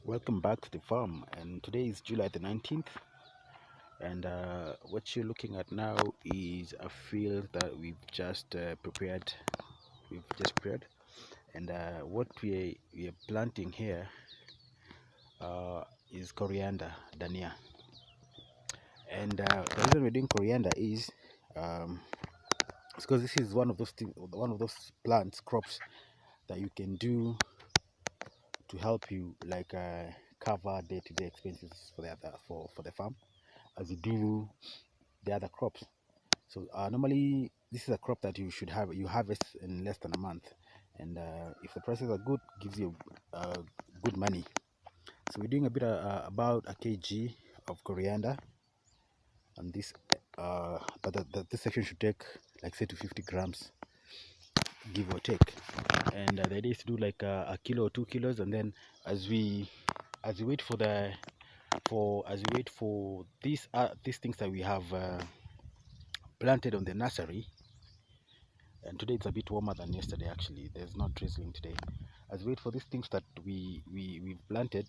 Welcome back to the farm, and today is July the 19th. And what you're looking at now is a field that we've just prepared. We've just prepared, and what we are planting here is coriander, dania. And the reason we're doing coriander is um, it's because this is one of those things, one of those plants, crops that you can do to help you like cover day-to-day expenses for the farm as you do the other crops. So normally this is a crop that you harvest in less than a month, and if the prices are good, gives you good money. So we're doing a bit about a kg of coriander, and this section should take like say to 50 grams, give or take. And the idea is to do like a kilo or 2 kilos, and then as we wait for these things that we have planted on the nursery. And today it's a bit warmer than yesterday. Actually, there's not drizzling today. As we wait for these things that we've planted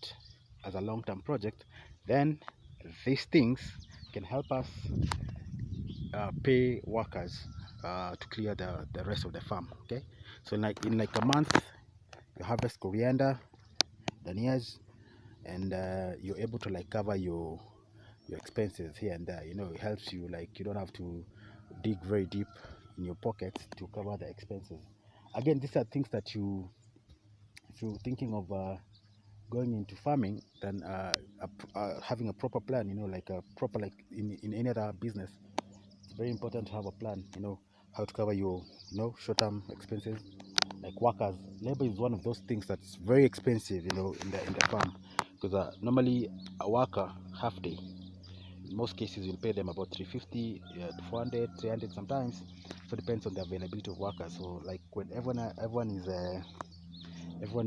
as a long-term project, then these things can help us pay workers to clear the rest of the farm. Okay, so in like a month you harvest coriander, danias, and you're able to like cover your expenses here and there. It helps you, like, you don't have to dig very deep in your pockets to cover the expenses. Again, these are things that if you're thinking of going into farming, then having a proper plan, like a proper, like in any other business, it's very important to have a plan, how to cover your short-term expenses, like workers. Labor is one of those things that's very expensive, in the farm, because normally a worker half day, in most cases you'll pay them about 350 to 400, 300 sometimes. So it depends on the availability of workers. So like when everyone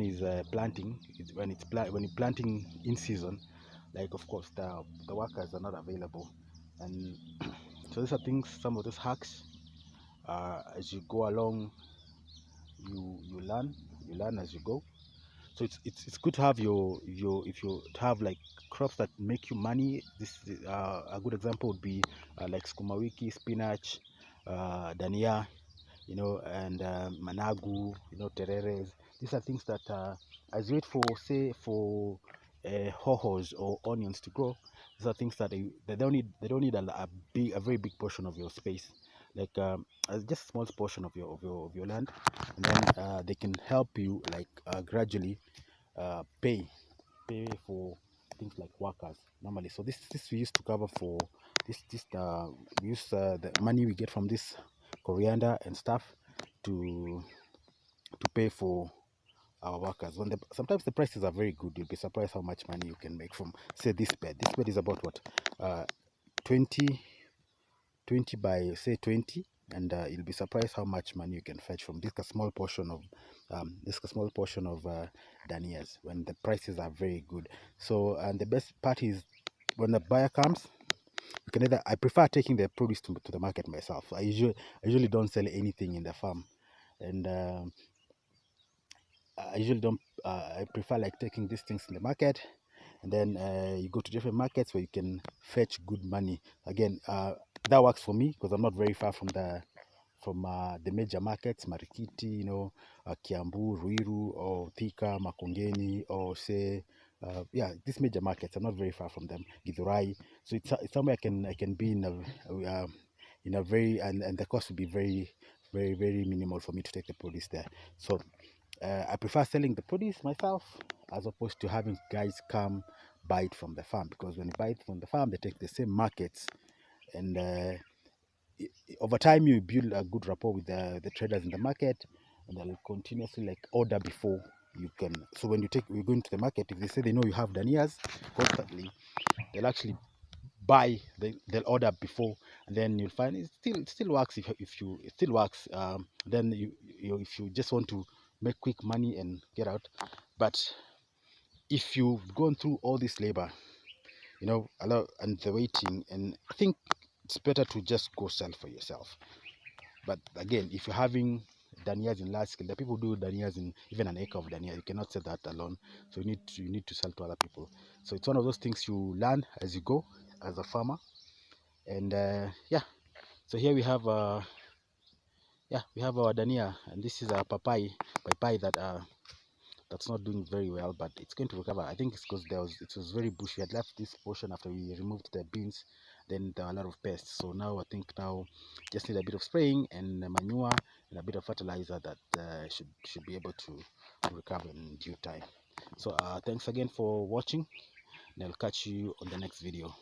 is planting, when you're planting in season, like of course the workers are not available. And so these are things, some of those hacks, as you go along, you learn as you go. So it's good to have your if you to have like crops that make you money. This a good example would be like sukuma wiki, spinach, dania, and managu, tereres. These are things that as you wait for, say, for hohos or onions to grow, these are things that they don't need a very big portion of your space, like just a small portion of your land, and then they can help you like gradually pay for things like workers normally. So this we used to cover for this we use the money we get from this coriander and stuff to pay for our workers. Sometimes the prices are very good. You'll be surprised how much money you can make from, say, this bed. This bed is about what, uh 20 20 by, say, 20, and you'll be surprised how much money you can fetch from this small portion of danias when the prices are very good. So, and the best part is when the buyer comes, you can either, I prefer taking the produce to the market myself. I usually don't sell anything in the farm, and I usually don't. I prefer like taking these things in the market, and then you go to different markets where you can fetch good money. Again, that works for me because I'm not very far from the major markets, Marikiti, Kiambu, Ruiru, or Thika, Makongeni, or say, yeah, these major markets. I'm not very far from them, Githurai. So it's somewhere I can be in a very, and the cost will be very, very, very minimal for me to take the produce there. So I prefer selling the produce myself as opposed to having guys come buy it from the farm, because when you buy it from the farm, they take the same markets, and over time you build a good rapport with the traders in the market, and they'll continuously like order before you can. So when you go into the market, if they say they know you have danias constantly, they'll actually they'll order before, and then you'll find it still works. If it still works, then if you just want to make quick money and get out. But if you've gone through all this labor, a lot, and the waiting, and I think it's better to just go sell for yourself. But again, if you're having danias in large scale. The people do danias in even an acre of dania. You cannot sell that alone, so you need to sell to other people. So it's one of those things you learn as you go as a farmer. And yeah, so here we have we have our dania, and this is a papai that that's not doing very well, but it's going to recover. I think it's because it was very bushy. I had left this portion after we removed the beans, then there were a lot of pests. So now I think now just need a bit of spraying and manure and a bit of fertilizer that should be able to recover in due time. So thanks again for watching, and I'll catch you on the next video.